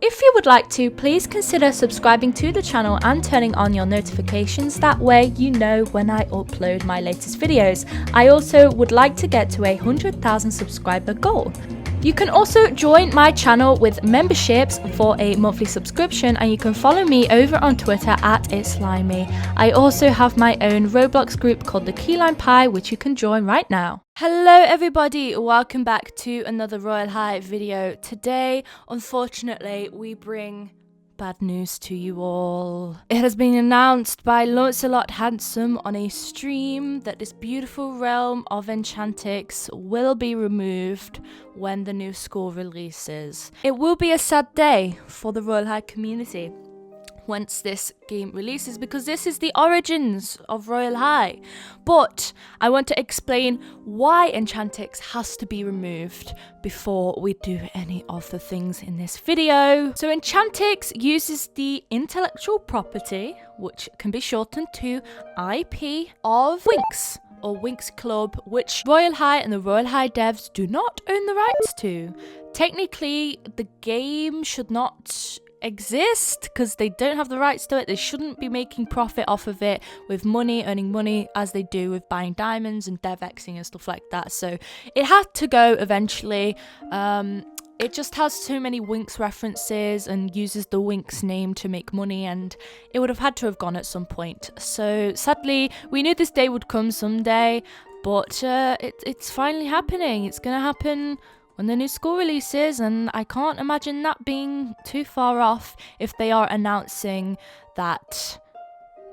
If you would like to, please consider subscribing to the channel and turning on your notifications. That way you know when I upload my latest videos. I also would like to get to a 100,000 subscriber goal. You can also join my channel with memberships for a monthly subscription, and you can follow me over on Twitter at itslimey. I also have my own Roblox group called the Key Lime Pie, which you can join right now. Hello everybody, welcome back to another Royale High video. Today, unfortunately, we bring bad news to you all. It has been announced by Lancelot Handsome on a stream that this beautiful realm of Enchantix will be removed when the new school releases. It will be a sad day for the Royale High community once this game releases, because this is the origins of Royale High. But I want to explain why Enchantix has to be removed before we do any of the things in this video. So Enchantix uses the intellectual property, which can be shortened to IP, of Winx, or Winx Club, which Royale High and the Royale High devs do not own the rights to. Technically, the game should not exist because they don't have the rights to it. They shouldn't be making profit off of it with money, earning money as they do with buying diamonds and DevXing and stuff like that. So it had to go eventually. It just has so many Winx references and uses the Winx name to make money, and it would have had to have gone at some point. So sadly, we knew this day would come someday, but it's finally happening. It's gonna happen when the new school releases, and I can't imagine that being too far off if they are announcing that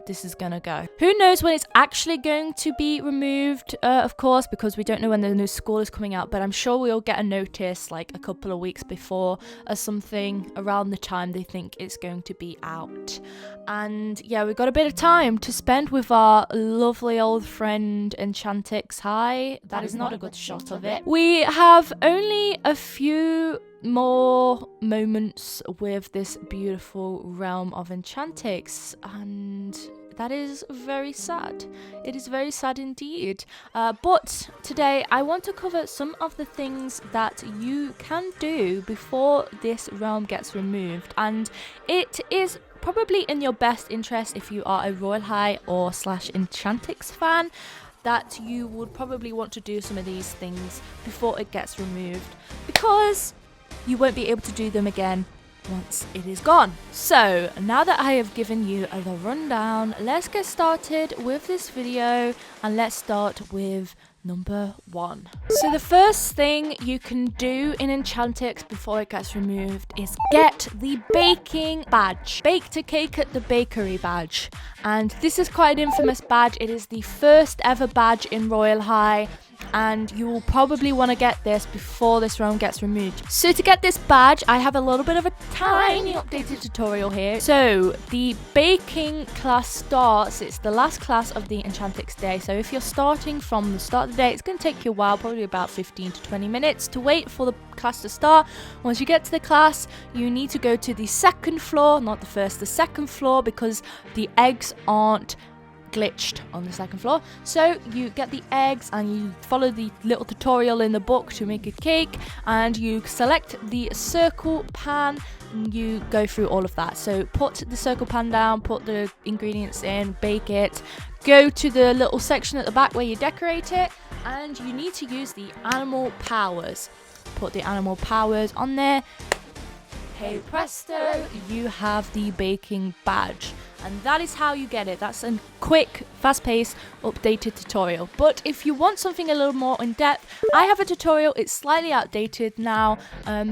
this is gonna go. Who knows when it's actually going to be removed, of course, because we don't know when the new school is coming out, but I'm sure we'll get a notice like a couple of weeks before or something around the time they think it's going to be out. And yeah, we've got a bit of time to spend with our lovely old friend Enchantix High. That is not a good shot of it. We have only a few more moments with this beautiful realm of Enchantix, and that is very sad. It is very sad indeed. But today I want to cover some of the things that you can do before this realm gets removed, and it is probably in your best interest if you are a Royale High or / Enchantix fan, that you would probably want to do some of these things before it gets removed, because you won't be able to do them again once it is gone. So now that I have given you the rundown, let's get started with this video, and let's start with number 1. So the first thing you can do in Enchantix before it gets removed is get the baking badge. Bake a cake at the bakery badge. And this is quite an infamous badge. It is the first ever badge in Royale High, and you will probably want to get this before this realm gets removed. So to get this badge, I have a little bit of a tiny updated tutorial here. So the baking class starts, it's the last class of the Enchantix day. So if you're starting from the start of the day, it's going to take you a while, probably about 15 to 20 minutes to wait for the class to start. Once you get to the class, you need to go to the second floor, not the first, the second floor, because the eggs aren't glitched on the second floor. So you get the eggs and you follow the little tutorial in the book to make a cake, and you select the circle pan and you go through all of that. So put the circle pan down, put the ingredients in, bake it, go to the little section at the back where you decorate it, and you need to use the animal powers. Put the animal powers on there. Hey presto, you have the baking badge. And that is how you get it. That's a quick, fast-paced, updated tutorial. But if you want something a little more in-depth, I have a tutorial. It's slightly outdated now,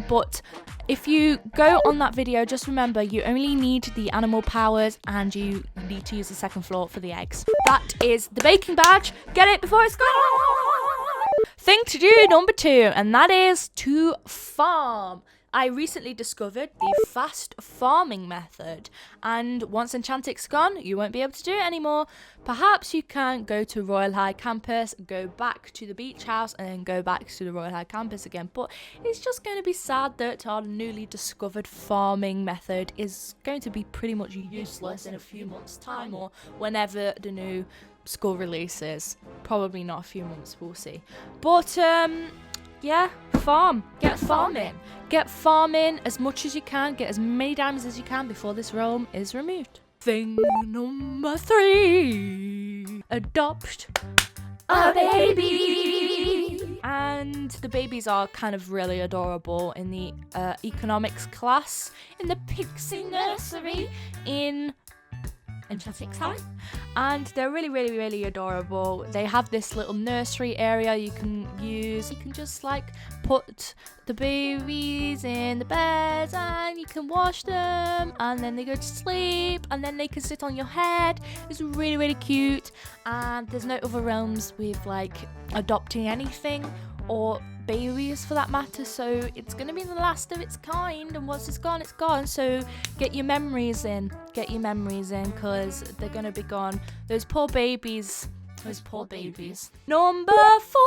but if you go on that video, just remember you only need the animal powers and you need to use the second floor for the eggs. That is the baking badge. Get it before it's gone. Thing to do number 2, and that is to farm. I recently discovered the fast farming method, and once Enchantix gone, you won't be able to do it anymore. Perhaps you can go to Royale High campus, go back to the beach house, and then go back to the Royale High campus again, but it's just going to be sad that our newly discovered farming method is going to be pretty much useless in a few months' time, or whenever the new school releases. Probably not a few months, we'll see. But yeah, farm. Get farming. Get farming as much as you can. Get as many diamonds as you can before this realm is removed. Thing number 3. Adopt a baby. And the babies are kind of really adorable in the economics class in the Pixie Nursery in Enchantix High, and they're really adorable. They have this little nursery area you can use. You can just like put the babies in the beds and you can wash them, and then they go to sleep, and then they can sit on your head. It's really cute, and there's no other realms with like adopting anything or babies for that matter, so it's gonna be the last of its kind, and once it's gone. So get your memories in, because they're gonna be gone. Those poor babies. Number 4.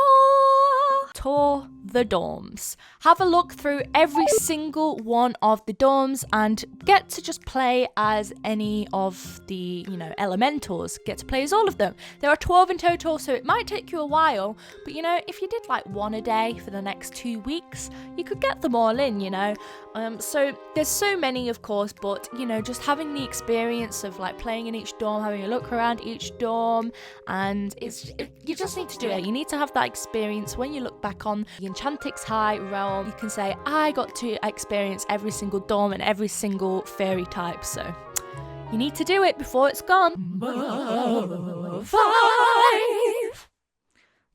Tour the dorms. Have a look through every single one of the dorms and get to just play as any of the, elementals. Get to play as all of them. There are 12 in total, so it might take you a while, but if you did like one a day for the next 2 weeks, you could get them all in, So there's so many, of course, but just having the experience of like playing in each dorm, having a look around each dorm, and you just need to do it. You need to have that experience. When you look back on the Enchantix High realm, you can say, I got to experience every single dorm and every single fairy type. So you need to do it before it's gone. 5.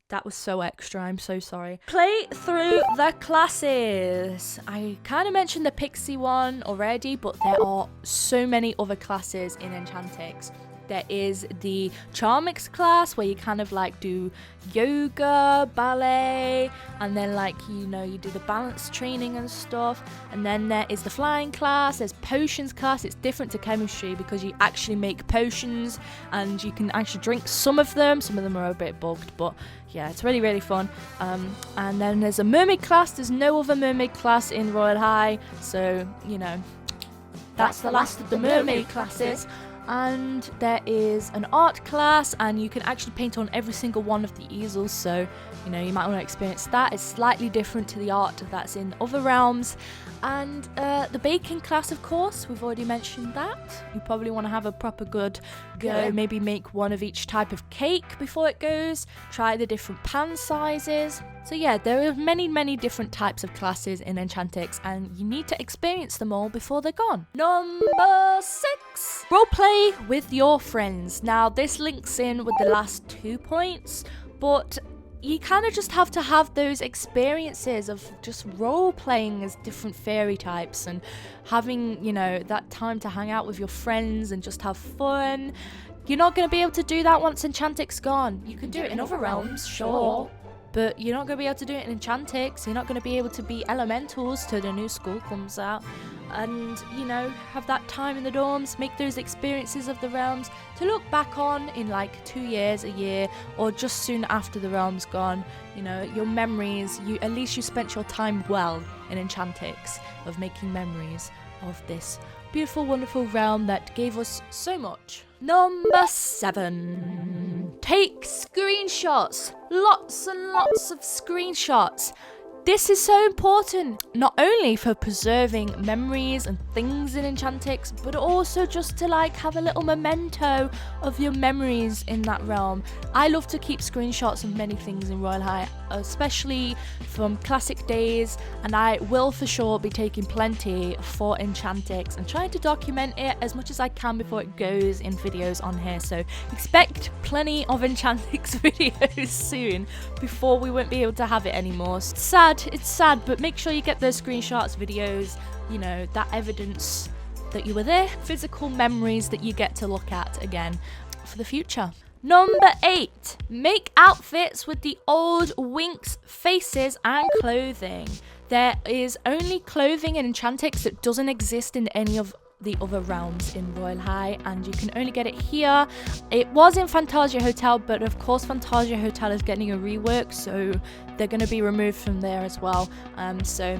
That was so extra, I'm so sorry. Play through the classes. I kind of mentioned the Pixie one already, but there are so many other classes in Enchantix. There is the Charmix class where you kind of like do yoga, ballet, and then you do the balance training and stuff. And then there is the flying class. There's potions class. It's different to chemistry because you actually make potions and you can actually drink some of them. Some of them are a bit bugged, but yeah, it's really fun. And then there's a mermaid class. There's no other mermaid class in Royale High, so that's the last of the mermaid classes. And there is an art class, and you can actually paint on every single one of the easels, so you might want to experience that. It's slightly different to the art that's in other realms. And the baking class, of course, we've already mentioned that. You probably want to have a proper good go, maybe make one of each type of cake before it goes, try the different pan sizes. So yeah, there are many different types of classes in Enchantix, and you need to experience them all before they're gone. Number 6. Roleplay with your friends. Now this links in with the last 2 points, but you kind of just have to have those experiences of just role playing as different fairy types and having, that time to hang out with your friends and just have fun. You're not going to be able to do that once Enchantix gone. You can do it in other realms, sure, but you're not going to be able to do it in Enchantix. You're not going to be able to be elementals till the new school comes out and, have that time in the dorms, make those experiences of the realms to look back on in like 2 years, a year, or just soon after the realm's gone. Your memories, at least you spent your time well in Enchantix of making memories of this beautiful, wonderful realm that gave us so much. Number 7. Take screenshots. Lots and lots of screenshots. This is so important, not only for preserving memories and things in Enchantix, but also just to have a little memento of your memories in that realm. I love to keep screenshots of many things in Royale High, especially from classic days, and I will for sure be taking plenty for Enchantix and trying to document it as much as I can before it goes in videos on here. So expect plenty of Enchantix videos soon before we won't be able to have it anymore. It's sad, but make sure you get those screenshots, videos, that evidence that you were there, physical memories that you get to look at again for the future. Number 8, make outfits with the old Winx faces and clothing. There is only clothing in Enchantix that doesn't exist in any of the other realms in Royale High, and you can only get it here. It was in Fantasia Hotel, but of course Fantasia Hotel is getting a rework, so they're going to be removed from there as well. So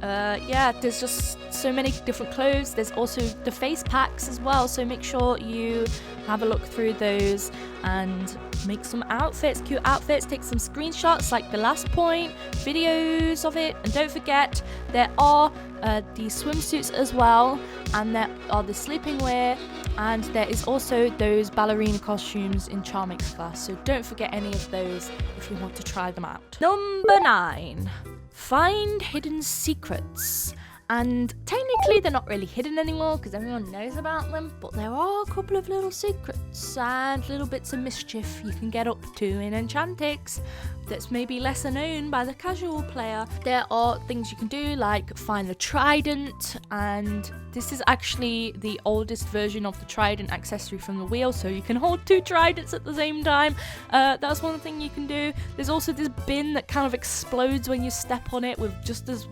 yeah, there's just so many different clothes. There's also the face packs as well, so make sure you have a look through those and make some outfits, cute outfits, take some screenshots like the last point, videos of it, and don't forget there are the swimsuits as well, and there are the sleeping wear, and there is also those ballerina costumes in Charmix class, so don't forget any of those if you want to try them out. Number 9. Find hidden secrets. And technically they're not really hidden anymore because everyone knows about them, but there are a couple of little secrets and little bits of mischief you can get up to in Enchantix that's maybe lesser known by the casual player. There are things you can do like find the trident, and this is actually the oldest version of the trident accessory from the wheel, so you can hold 2 tridents at the same time. That's one thing you can do. There's also this bin that kind of explodes when you step on it with just this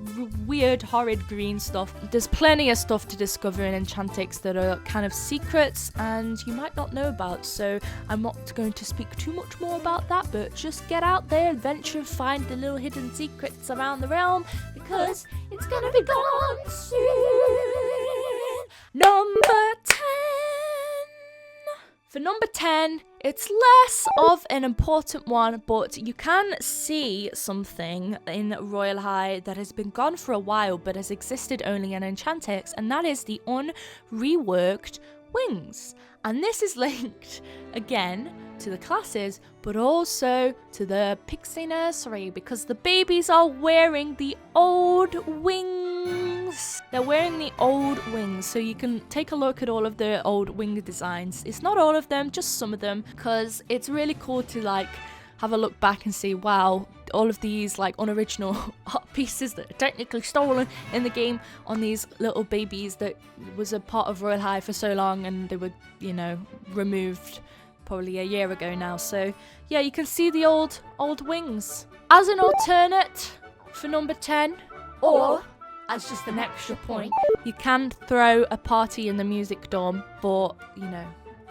weird horrid green stuff. There's plenty of stuff to discover in Enchantix that are kind of secrets and you might not know about, so I'm not going to speak too much more about that, but just get out there, adventure, find the little hidden secrets around the realm, because it's gonna be gone soon. Number 10. For number 10, it's less of an important one, but you can see something in Royale High that has been gone for a while but has existed only in Enchantix, and that is the unreworked wings. And this is linked again to the classes, but also to the Pixie Nursery, because the babies are wearing the old wings. They're wearing the old wings, so you can take a look at all of the old wing designs. It's not all of them, just some of them, because it's really cool to like have a look back and see, wow, all of these like unoriginal art pieces that are technically stolen in the game on these little babies that was a part of Royale High for so long, and they were, you know, removed probably a year ago now. So yeah, you can see the old wings. As an alternate for number 10, or as just an extra point, you can throw a party in the music dorm for, you know,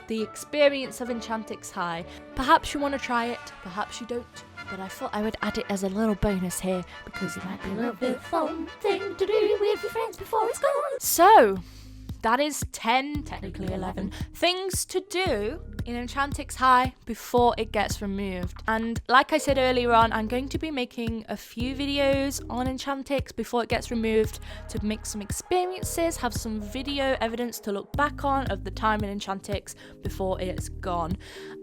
the experience of Enchantix High. Perhaps you want to try it, perhaps you don't, but I thought I would add it as a little bonus here because it might be a little bit of fun thing to do with your friends before it's gone. So that is 10, technically 11, things to do in Enchantix High before it gets removed. And like I said earlier on, I'm going to be making a few videos on Enchantix before it gets removed to make some experiences, have some video evidence to look back on of the time in Enchantix before it's gone.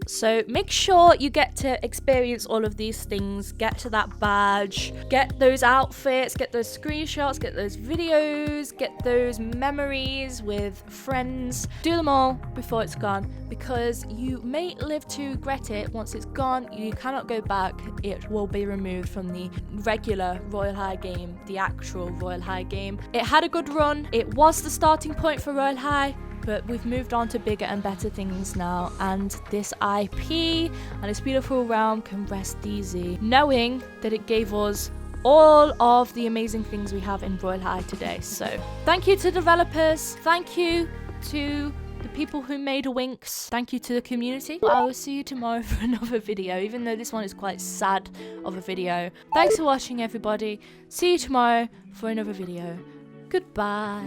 So make sure you get to experience all of these things, get to that badge, get those outfits, get those screenshots, get those videos, get those memories with friends. Do them all before it's gone, because you may live to regret it once it's gone. You cannot go back. It will be removed from the regular Royale High game, the actual Royale High game. It had a good run. It was the starting point for Royale High, but we've moved on to bigger and better things now, and this IP and this beautiful realm can rest easy, knowing that it gave us all of the amazing things we have in Royale High today. So thank you to developers, thank you to the people who made a Winx, thank you to the community. I will see you tomorrow for another video, even though this one is quite sad of a video. Thanks for watching, everybody. See you tomorrow for another video. Goodbye.